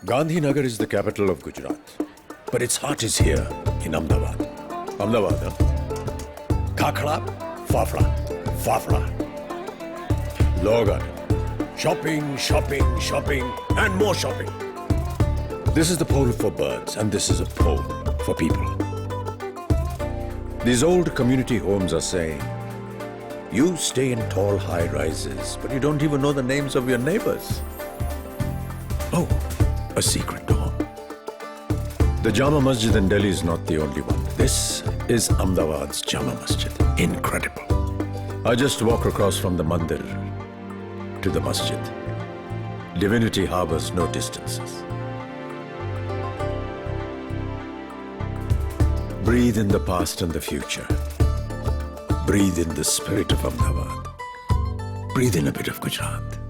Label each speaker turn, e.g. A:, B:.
A: Gandhinagar is the capital of Gujarat, but its heart is here in Ahmedabad. Ahmedabad, huh? Khakra, Fafra, Fafra. Logan. Shopping, shopping, shopping, and more shopping. This is the pole for birds, and this is a pole for people. These old community homes are saying, you stay in tall high rises, but you don't even know the names of your neighbors. Oh, a secret door. The Jama Masjid in Delhi is not the only one. This is Ahmedabad's Jama Masjid. Incredible. I just walk across from the mandir to the masjid. Divinity harbors no distances. Breathe in the past and the future. Breathe in the spirit of Ahmedabad. Breathe in a bit of Gujarat.